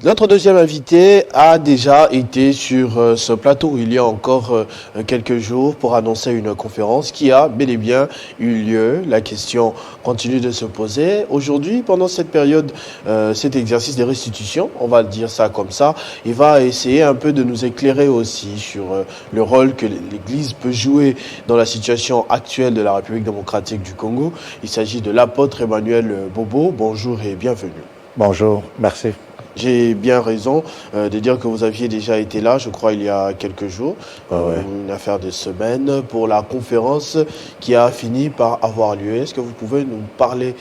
Notre deuxième invité a déjà été sur ce plateau il y a encore quelques jours pour annoncer une conférence qui a bel et bien eu lieu. La question continue de se poser. Aujourd'hui, pendant cette période, cet exercice de restitution, on va dire ça comme ça, il va essayer un peu de nous éclairer aussi sur le rôle que l'Église peut jouer dans la situation actuelle de la République démocratique du Congo. Il s'agit de l'apôtre Emmanuel Bobo. Bonjour et bienvenue. Bonjour, merci. J'ai bien raison de dire que vous aviez déjà été là, je crois, il y a quelques jours, une affaire de semaine, pour la conférence qui a fini par avoir lieu. Est-ce que vous pouvez nous parler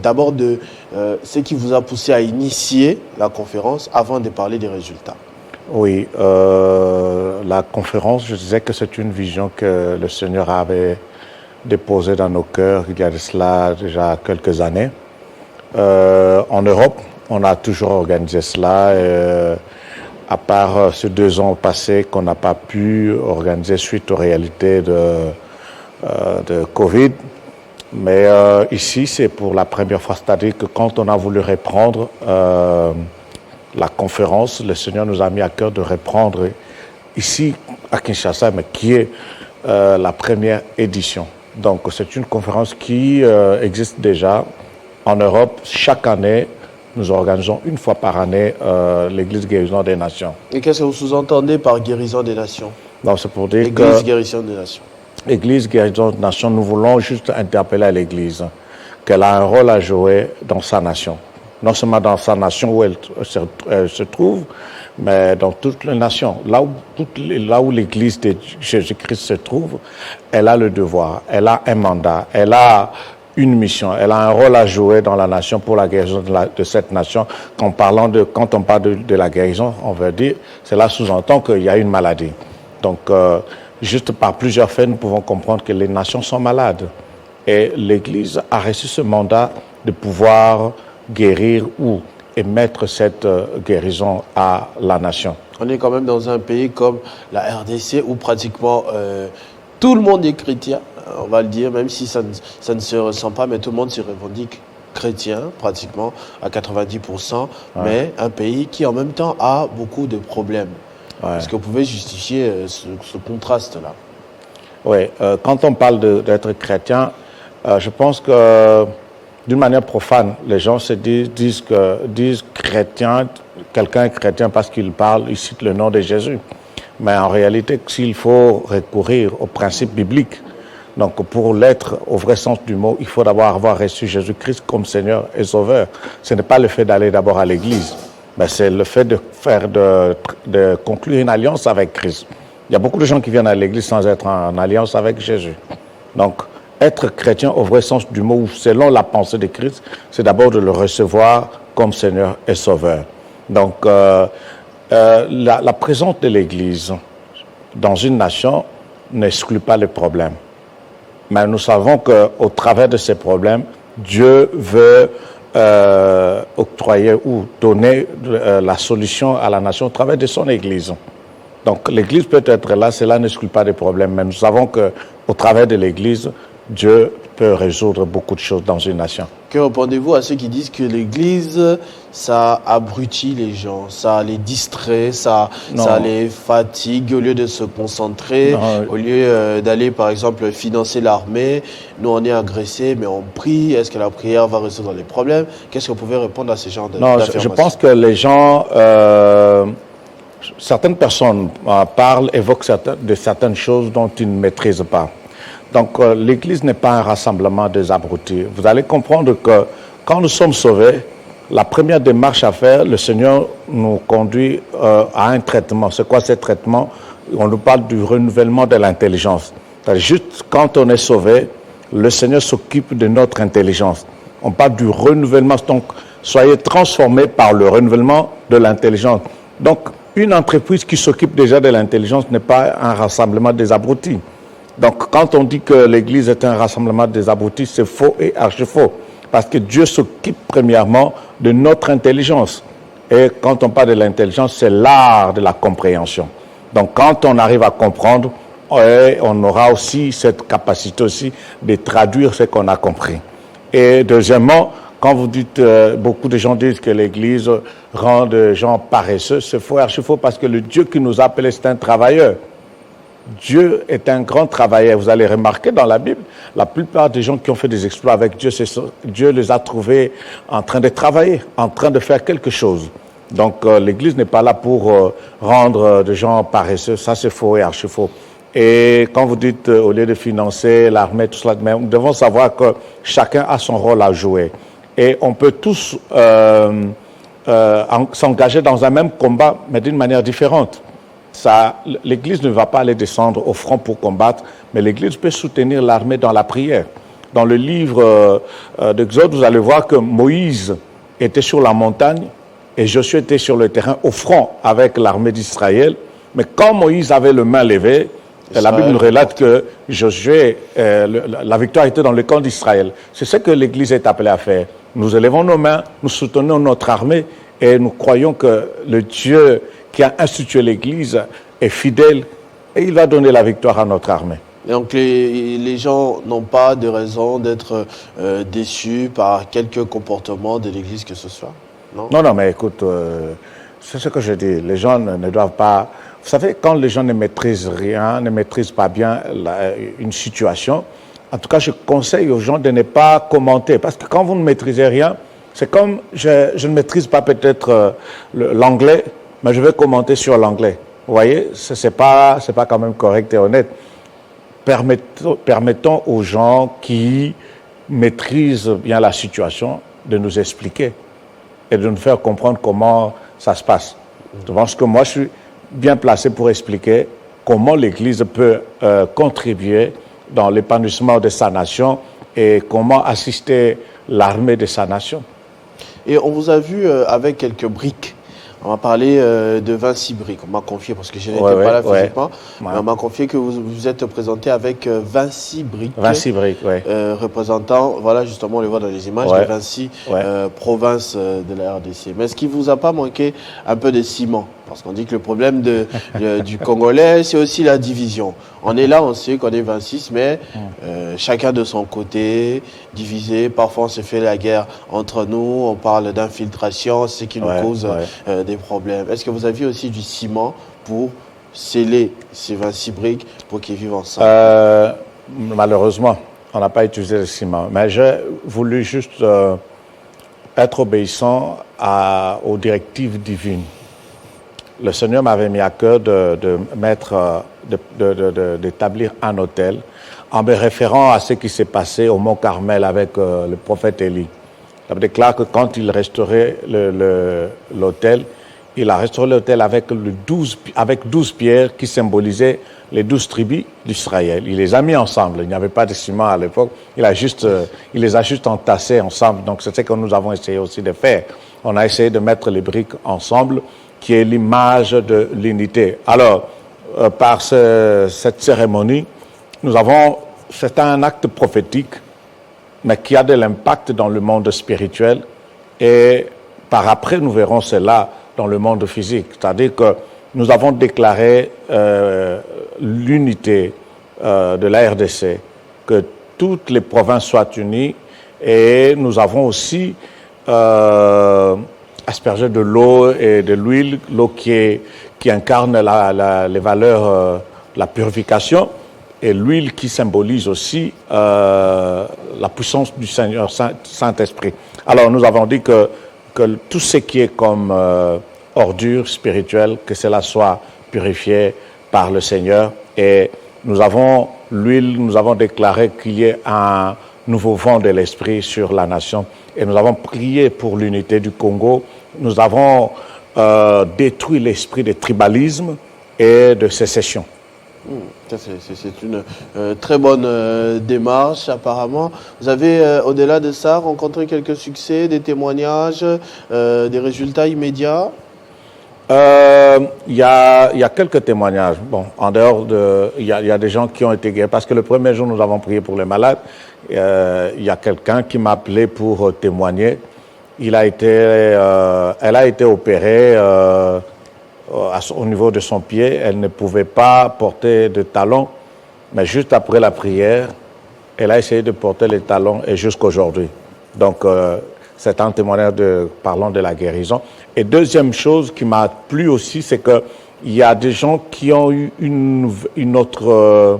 d'abord de ce qui vous a poussé à initier la conférence avant de parler des résultats? Oui, la conférence, je disais que c'est une vision que le Seigneur avait déposée dans nos cœurs il y a de cela déjà quelques années. En Europe, on a toujours organisé cela, à part ces 2 ans passés qu'on n'a pas pu organiser suite aux réalités de Covid. Mais ici, c'est pour la première fois, c'est-à-dire que quand on a voulu reprendre la conférence, le Seigneur nous a mis à cœur de reprendre ici à Kinshasa, mais qui est la première édition. Donc c'est une conférence qui existe déjà en Europe. Chaque année, nous organisons une fois par année l'Église guérison des nations. Et qu'est-ce que vous sous-entendez par guérison des nations? Donc c'est pour dire Église guérison des nations. L'Église guérison des nations, nous voulons juste interpeller à l'Église qu'elle a un rôle à jouer dans sa nation. Non seulement dans sa nation où elle se trouve, mais dans toutes les nations. Là où l'Église de Jésus-Christ se trouve, elle a le devoir, elle a un mandat, elle a une mission, elle a un rôle à jouer dans la nation pour la guérison de cette nation. Quand on parle de la guérison, on veut dire, cela sous-entend qu'il y a une maladie. Donc, juste par plusieurs faits, nous pouvons comprendre que les nations sont malades. Et l'Église a reçu ce mandat de pouvoir guérir ou émettre cette guérison à la nation. On est quand même dans un pays comme la RDC où pratiquement tout le monde est chrétien, on va le dire, même si ça ne se ressent pas, mais tout le monde se revendique chrétien, pratiquement à 90%, mais un pays qui en même temps a beaucoup de problèmes. Est-ce que vous pouvez justifier ce contraste-là? Oui, quand on parle d'être chrétien, je pense que d'une manière profane, les gens se disent chrétien, quelqu'un est chrétien parce qu'il parle, il cite le nom de Jésus. Mais en réalité, s'il faut recourir aux principes bibliques, donc pour l'être au vrai sens du mot, il faut d'abord avoir reçu Jésus-Christ comme Seigneur et Sauveur. Ce n'est pas le fait d'aller d'abord à l'église, mais c'est le fait de conclure une alliance avec Christ. Il y a beaucoup de gens qui viennent à l'église sans être en alliance avec Jésus. Donc, être chrétien au vrai sens du mot, selon la pensée de Christ, c'est d'abord de le recevoir comme Seigneur et Sauveur. Donc, la présence de l'Église dans une nation n'exclut pas les problèmes. Mais nous savons qu'au travers de ces problèmes, Dieu veut octroyer ou donner la solution à la nation au travers de son Église. Donc l'Église peut être là, cela n'exclut pas les problèmes, mais nous savons qu'au travers de l'Église, Dieu peut résoudre beaucoup de choses dans une nation. Que répondez-vous à ceux qui disent que l'Église, ça abrutit les gens, ça les distrait, ça les fatigue au lieu de se concentrer, au lieu d'aller par exemple financer l'armée? Nous on est agressés, mais on prie. Est-ce que la prière va résoudre les problèmes? Qu'est-ce que vous pouvez répondre à ces genres d'affirmations? Non, je pense que les gens, certaines personnes parlent, évoquent certaines choses dont ils ne maîtrisent pas. Donc, l'Église n'est pas un rassemblement des abrutis. Vous allez comprendre que quand nous sommes sauvés, la première démarche à faire, le Seigneur nous conduit à un traitement. C'est quoi ce traitement? On nous parle du renouvellement de l'intelligence. Juste quand on est sauvé, le Seigneur s'occupe de notre intelligence. On parle du renouvellement. Donc, soyez transformés par le renouvellement de l'intelligence. Donc, une entreprise qui s'occupe déjà de l'intelligence n'est pas un rassemblement des abrutis. Donc, quand on dit que l'Église est un rassemblement des abrutis, c'est faux et archi-faux. Parce que Dieu s'occupe premièrement de notre intelligence. Et quand on parle de l'intelligence, c'est l'art de la compréhension. Donc, quand on arrive à comprendre, on aura aussi cette capacité aussi de traduire ce qu'on a compris. Et deuxièmement, Quand vous dites, beaucoup de gens disent que l'Église rend des gens paresseux, c'est faux, archi faux, parce que le Dieu qui nous a appelés, c'est un travailleur. Dieu est un grand travailleur. Vous allez remarquer dans la Bible, la plupart des gens qui ont fait des exploits avec Dieu, Dieu les a trouvés en train de travailler, en train de faire quelque chose. Donc l'Église n'est pas là pour rendre des gens paresseux. Ça, c'est faux et archi faux. Et quand vous dites, au lieu de financer l'armée, tout cela, mais nous devons savoir que chacun a son rôle à jouer. Et on peut tous s'engager dans un même combat, mais d'une manière différente. L'Église ne va pas aller descendre au front pour combattre, mais l'Église peut soutenir l'armée dans la prière. Dans le livre d'Exode, vous allez voir que Moïse était sur la montagne et Josué était sur le terrain au front avec l'armée d'Israël. Mais quand Moïse avait les mains levées, la Bible nous relate que Josué, la victoire était dans le camp d'Israël. C'est ce que l'Église est appelée à faire. Nous élevons nos mains, nous soutenons notre armée et nous croyons que le Dieu qui a institué l'Église est fidèle et il va donner la victoire à notre armée. Et donc les gens n'ont pas de raison d'être déçus par quelque comportement de l'Église que ce soit, non? Non, mais écoute, c'est ce que je dis. Les gens ne doivent pas... Vous savez, quand les gens ne maîtrisent rien, ne maîtrisent pas bien une situation, en tout cas, je conseille aux gens de ne pas commenter. Parce que quand vous ne maîtrisez rien, c'est comme je ne maîtrise pas peut-être l'anglais, mais je vais commenter sur l'anglais. Vous voyez, c'est pas quand même correct et honnête. Permettons aux gens qui maîtrisent bien la situation de nous expliquer et de nous faire comprendre comment ça se passe. Je pense que moi, je suis bien placé pour expliquer comment l'Église peut contribuer dans l'épanouissement de sa nation et comment assister l'armée de sa nation. Et on vous a vu avec quelques briques. On m'a parlé de Vinci Briques. On m'a confié, parce que je n'étais pas là physiquement, mais on m'a confié que vous vous êtes présenté avec Vinci Briques. Vinci Briques, oui. Représentant, voilà, justement, on le voit dans les images, de Vinci, province de la RDC. Mais est-ce qu'il ne vous a pas manqué un peu de ciment? Parce qu'on dit que le problème du Congolais, c'est aussi la division. On est là, on sait qu'on est 26, mais chacun de son côté, divisé. Parfois, on se fait la guerre entre nous. On parle d'infiltration, c'est ce qui nous cause des problèmes. Est-ce que vous aviez aussi du ciment pour sceller ces 26 briques pour qu'ils vivent ensemble? Malheureusement, on n'a pas utilisé le ciment. Mais j'ai voulu juste être obéissant aux directives divines. Le Seigneur m'avait mis à cœur d'établir un autel en me référant à ce qui s'est passé au Mont Carmel avec le prophète Élie. Ça déclare que quand il restaurait l'autel, il a restauré l'autel avec 12 pierres qui symbolisaient les 12 tribus d'Israël. Il les a mis ensemble. Il n'y avait pas de ciment à l'époque. Il les a juste entassés ensemble. Donc c'est ce que nous avons essayé aussi de faire. On a essayé de mettre les briques ensemble, qui est l'image de l'unité. Alors, par cette cérémonie, c'est un acte prophétique, mais qui a de l'impact dans le monde spirituel. Et par après, nous verrons cela dans le monde physique. C'est-à-dire que nous avons déclaré l'unité de la RDC, que toutes les provinces soient unies, et nous avons aussi asperger de l'eau et de l'huile, l'eau qui incarne les valeurs de la purification, et l'huile qui symbolise aussi la puissance du Seigneur Saint-Esprit. Alors nous avons dit que tout ce qui est comme ordure spirituelle, que cela soit purifié par le Seigneur, et nous avons l'huile, nous avons déclaré qu'il y ait un nouveau vent de l'Esprit sur la nation, et nous avons prié pour l'unité du Congo. Nous avons détruit l'esprit de tribalisme et de sécession. C'est une très bonne démarche, apparemment. Vous avez, au-delà de ça, rencontré quelques succès, des témoignages, des résultats immédiats? Il y a quelques témoignages. Bon, en dehors il y a des gens qui ont été guéris, parce que le premier jour, nous avons prié pour les malades. Il y a quelqu'un qui m'a appelé pour témoigner. Elle a été opérée au niveau de son pied. Elle ne pouvait pas porter de talons, mais juste après la prière, elle a essayé de porter les talons et jusqu'aujourd'hui. Donc, C'est un témoignage parlant de la guérison. Et deuxième chose qui m'a plu aussi, c'est qu'il y a des gens qui ont eu une autre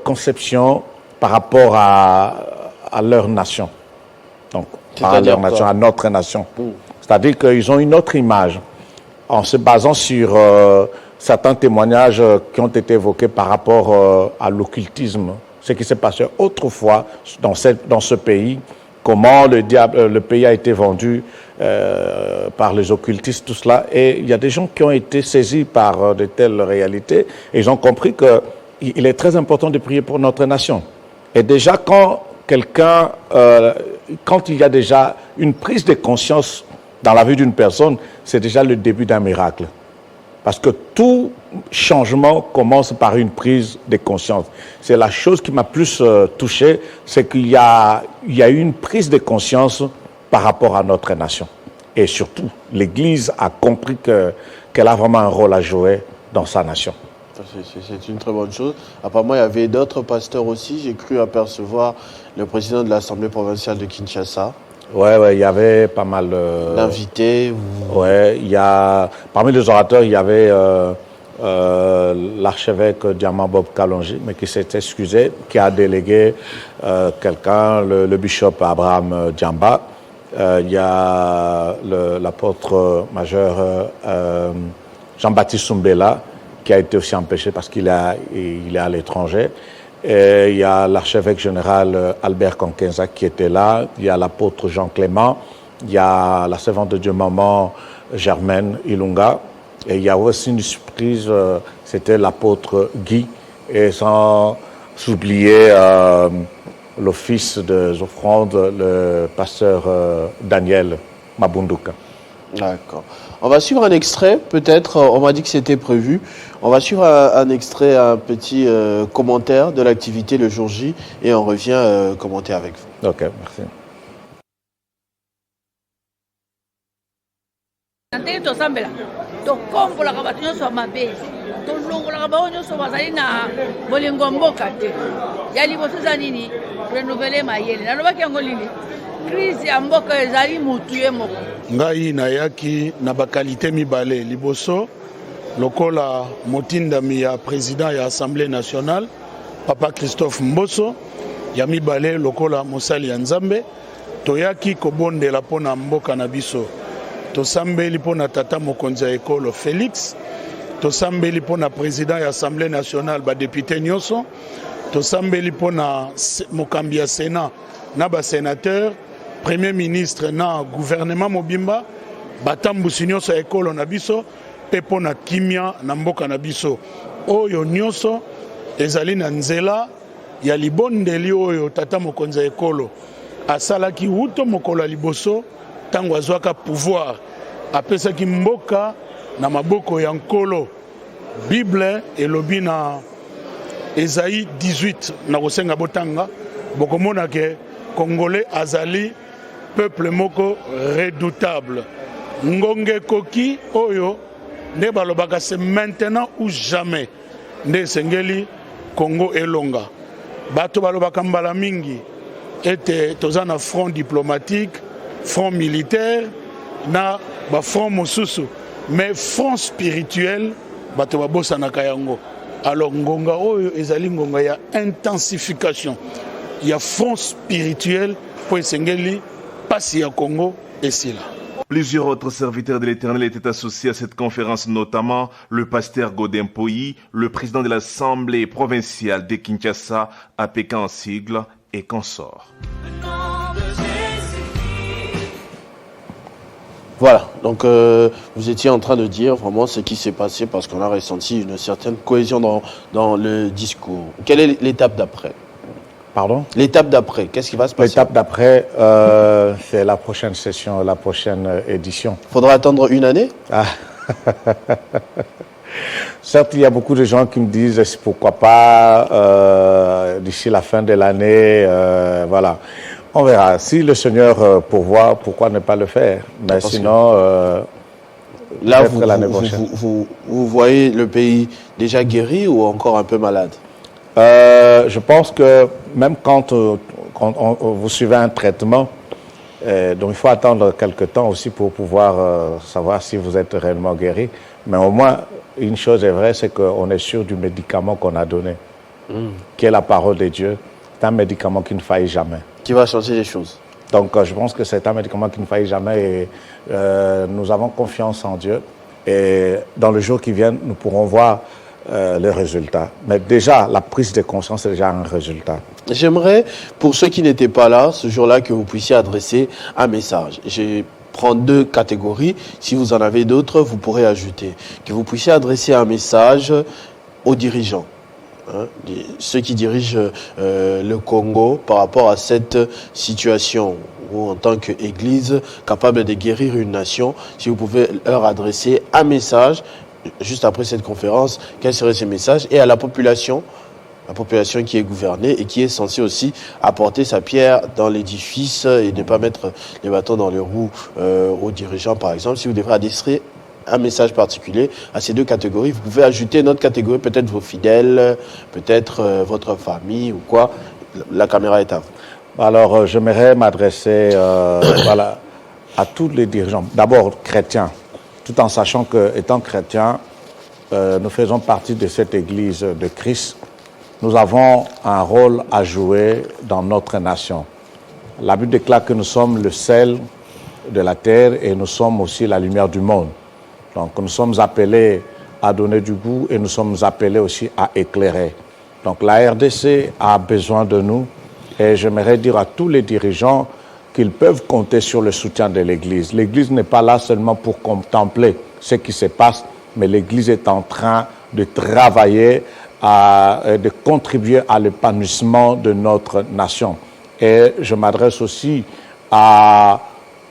conception par rapport à leur nation. Donc, par leur nation, à notre nation. C'est-à-dire qu'ils ont une autre image en se basant sur certains témoignages qui ont été évoqués par rapport à l'occultisme, ce qui s'est passé autrefois dans ce pays, comment le pays a été vendu par les occultistes, tout cela. Et il y a des gens qui ont été saisis par de telles réalités et ils ont compris qu'il est très important de prier pour notre nation. Et déjà, quand il y a déjà une prise de conscience dans la vie d'une personne, c'est déjà le début d'un miracle. Parce que tout changement commence par une prise de conscience. C'est la chose qui m'a plus touché, c'est qu'il y a eu une prise de conscience par rapport à notre nation. Et surtout, l'Église a compris qu'elle a vraiment un rôle à jouer dans sa nation. C'est une très bonne chose. Apparemment, il y avait d'autres pasteurs aussi. J'ai cru apercevoir le président de l'Assemblée provinciale de Kinshasa. Ouais, il y avait pas mal d'invités. Ouais, parmi les orateurs, il y avait l'archevêque Diamant Bob Kalonji, mais qui s'est excusé, qui a délégué quelqu'un, le bishop Abraham Djamba. Il y a l'apôtre majeur Jean-Baptiste Soumbela, qui a été aussi empêché parce qu'il est à l'étranger. Et il y a l'archevêque général Albert Conquenza qui était là, il y a l'apôtre Jean Clément, il y a la servante de Dieu Maman Germaine Ilunga, et il y a aussi une surprise, c'était l'apôtre Guy, et sans oublier l'office des offrandes, le pasteur Daniel Mabunduka. D'accord. On va suivre un extrait, peut-être, on m'a dit que c'était prévu. On va suivre un extrait, un petit commentaire de l'activité le jour J et on revient commenter avec vous. Ok, merci. Crise ya mboka ezali mutu ye moko. Ngai nayaki na bakalite mibale liboso lokola motindami ya président ya Assemblée nationale Papa Christophe Mboso ya mibale lokola mosali ya Nzambe toyaki kobondela pona mboka na biso tosambeli pona tata mokonzi ya ekolo Félix tosambeli pona président ya Assemblée nationale ba député nyonso tosambeli pona mokambi ya Sénat na ba sénateur Premier ministre na gouvernement mobimba batambusi nyonso ya ekolo na biso pe pona kimia na mboka na biso oyo nyonso ezali na nzela ya libondeli oyo tata mokonzi ya ekolo asalaki wuto mokolo ya liboso tango azwaka pouvoir apesaki mboka na maboko ya nkolo Bible elobi na Esaïe 18 na kosenga botanga bokomona ke Congolais azali peuple moko redoutable. Ngonge koki oyo ne balobaka c'est maintenant ou jamais. Nde sengeli Congo elonga. Bato balobaka mbala mingi ete tozana front diplomatique, front militaire na ba front mosusu mais front spirituel bato babosanaka yango. Alors ngonga oyo ezali ngonga ya intensification. Il y a front spirituel pour Esengeli, Passi à Congo et Sila. Plusieurs autres serviteurs de l'Éternel étaient associés à cette conférence, notamment le pasteur Godin Poyi, le président de l'Assemblée provinciale de Kinshasa, à Pékin en sigle, et consorts. Voilà, donc vous étiez en train de dire vraiment ce qui s'est passé parce qu'on a ressenti une certaine cohésion dans le discours. Quelle est l'étape d'après ? Pardon ? L'étape d'après, qu'est-ce qui va se passer ? L'étape d'après, c'est la prochaine session, la prochaine édition. Faudra attendre une année ? Ah. Certes, il y a beaucoup de gens qui me disent pourquoi pas d'ici la fin de l'année, voilà. On verra. Si le Seigneur pourvoit, pourquoi ne pas le faire ? Mais sinon, là, vous voyez le pays déjà guéri ou encore un peu malade ? Je pense que même quand vous suivez un traitement, Donc il faut attendre quelques temps aussi pour pouvoir savoir si vous êtes réellement guéri. Mais au moins, une chose est vraie, c'est qu'on est sûr du médicament qu'on a donné, qui est la parole de Dieu. C'est un médicament qui ne faillit jamais. Qui va changer les choses. Donc je pense que c'est un médicament qui ne faillit jamais et nous avons confiance en Dieu. Et dans le jour qui vient, nous pourrons voir les résultats. Mais déjà, la prise de conscience est déjà un résultat. J'aimerais, pour ceux qui n'étaient pas là, ce jour-là, que vous puissiez adresser un message. Je prends 2 catégories. Si vous en avez d'autres, vous pourrez ajouter. Que vous puissiez adresser un message aux dirigeants. Ceux qui dirigent le Congo par rapport à cette situation où en tant qu'Église capable de guérir une nation, si vous pouvez leur adresser un message juste après cette conférence, quel serait ce message? Et à la population qui est gouvernée et qui est censée aussi apporter sa pierre dans l'édifice et ne pas mettre les bâtons dans les roues aux dirigeants par exemple, si vous devrez adresser un message particulier à ces 2 catégories. Vous pouvez ajouter une autre catégorie, peut-être vos fidèles, peut-être votre famille ou quoi. La caméra est à vous. Alors, j'aimerais m'adresser à tous les dirigeants, d'abord chrétiens, tout en sachant que, étant chrétiens, nous faisons partie de cette Église de Christ. Nous avons un rôle à jouer dans notre nation. La Bible déclare que nous sommes le sel de la terre et nous sommes aussi la lumière du monde. Donc nous sommes appelés à donner du goût et nous sommes appelés aussi à éclairer. Donc la RDC a besoin de nous et j'aimerais dire à tous les dirigeants qu'ils peuvent compter sur le soutien de l'Église. L'Église n'est pas là seulement pour contempler ce qui se passe, mais l'Église est en train de travailler, de contribuer à l'épanouissement de notre nation. Et je m'adresse aussi à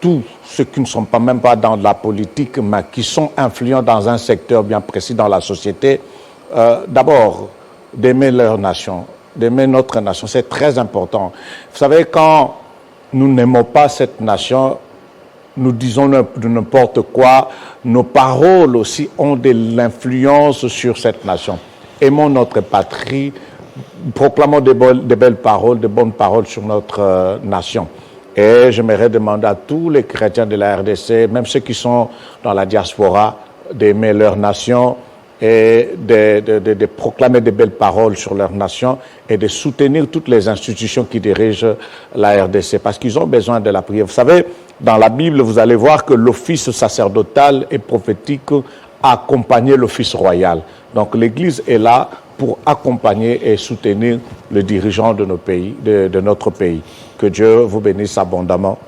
tous ceux qui ne sont pas même pas dans la politique, mais qui sont influents dans un secteur bien précis dans la société, d'abord, d'aimer leur nation, d'aimer notre nation. C'est très important. Vous savez, quand nous n'aimons pas cette nation, nous disons de n'importe quoi, nos paroles aussi ont de l'influence sur cette nation. Aimons notre patrie, proclamons de belles paroles, de bonnes paroles sur notre nation. Et j'aimerais demander à tous les chrétiens de la RDC, même ceux qui sont dans la diaspora, d'aimer leur nation et de proclamer de belles paroles sur leur nation et de soutenir toutes les institutions qui dirigent la RDC parce qu'ils ont besoin de la prière. Vous savez, dans la Bible, vous allez voir que l'office sacerdotal et prophétique a accompagné l'office royal. Donc l'Église est là pour accompagner et soutenir le dirigeant de notre pays. Que Dieu vous bénisse abondamment.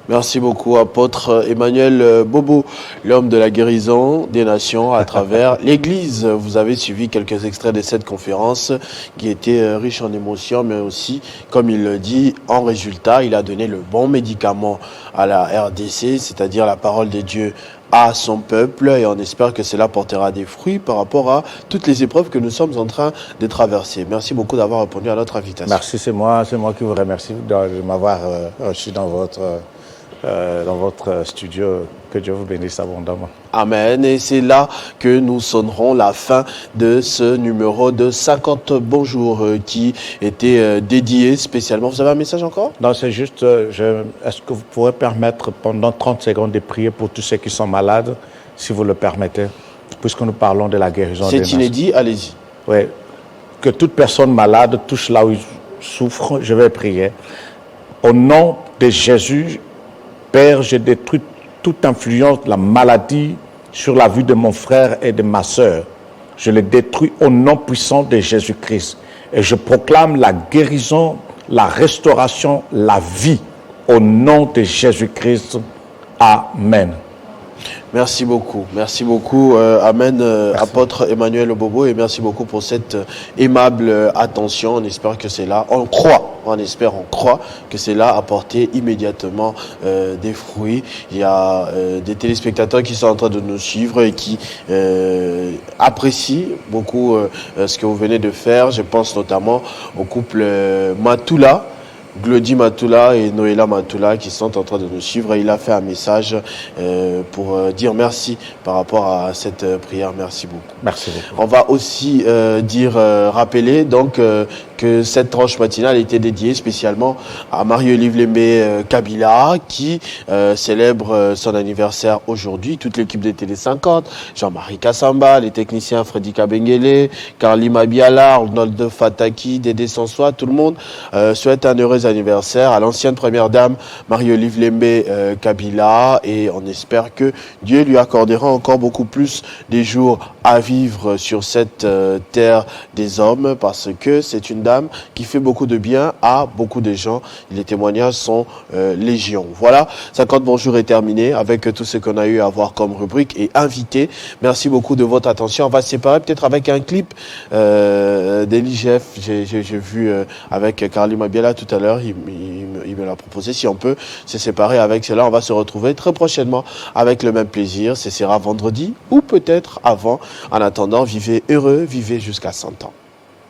Merci beaucoup, apôtre Emmanuel Bobo, l'homme de la guérison des nations à travers l'Église. Vous avez suivi quelques extraits de cette conférence qui était riche en émotions, mais aussi, comme il le dit, en résultat, il a donné le bon médicament à la RDC, c'est-à-dire la parole de Dieu à son peuple, et on espère que cela portera des fruits par rapport à toutes les épreuves que nous sommes en train de traverser. Merci beaucoup d'avoir répondu à notre invitation. Merci, c'est moi qui vous remercie de m'avoir reçu dans votre studio. Que Dieu vous bénisse abondamment. Amen. Et c'est là que nous sonnerons la fin de ce numéro de 50 bonjours qui était dédié spécialement. Vous avez un message encore? Non, c'est juste, est-ce que vous pourrez permettre pendant 30 secondes de prier pour tous ceux qui sont malades, si vous le permettez, puisque nous parlons de la guérison des nations. C'est inédit, allez-y. Oui. Que toute personne malade touche là où il souffre, je vais prier. Au nom de Jésus, Père, je détruis toute influence de la maladie sur la vie de mon frère et de ma sœur. Je le détruis au nom puissant de Jésus-Christ. Et je proclame la guérison, la restauration, la vie au nom de Jésus-Christ. Amen. Merci beaucoup, amen, apôtre Emmanuel Bobo, et merci beaucoup pour cette aimable attention. On espère que c'est là, on croit que c'est là apporter immédiatement des fruits. Il y a des téléspectateurs qui sont en train de nous suivre et qui apprécient beaucoup ce que vous venez de faire. Je pense notamment au couple Matula, Glody Matula et Noéla Matula qui sont en train de nous suivre. Et il a fait un message pour dire merci par rapport à cette prière. Merci beaucoup. Merci beaucoup. On va aussi rappeler donc que cette tranche matinale était dédiée spécialement à Marie-Olive Lembe Kabila qui célèbre son anniversaire aujourd'hui. Toute l'équipe de Télé 50, Jean-Marie Kassamba, les techniciens Freddy Kabengele, Carly Mabiala, Arnold Fataki, Dédé Sansois, tout le monde souhaite un heureux anniversaire à l'ancienne première dame Marie-Olive Lembe Kabila et on espère que Dieu lui accordera encore beaucoup plus des jours à vivre sur cette terre des hommes parce que c'est une dame qui fait beaucoup de bien à beaucoup de gens. Les témoignages sont légion. Voilà, 50 bonjours est terminé avec tout ce qu'on a eu à voir comme rubrique et invité. Merci beaucoup de votre attention. On va se séparer peut-être avec un clip d'Eli Jeff. J'ai vu avec Carly Mabiala tout à l'heure. Il me l'a proposé. Si on peut se séparer avec cela, on va se retrouver très prochainement avec le même plaisir. Ce sera vendredi ou peut-être avant. En attendant, vivez heureux, vivez jusqu'à 100 ans.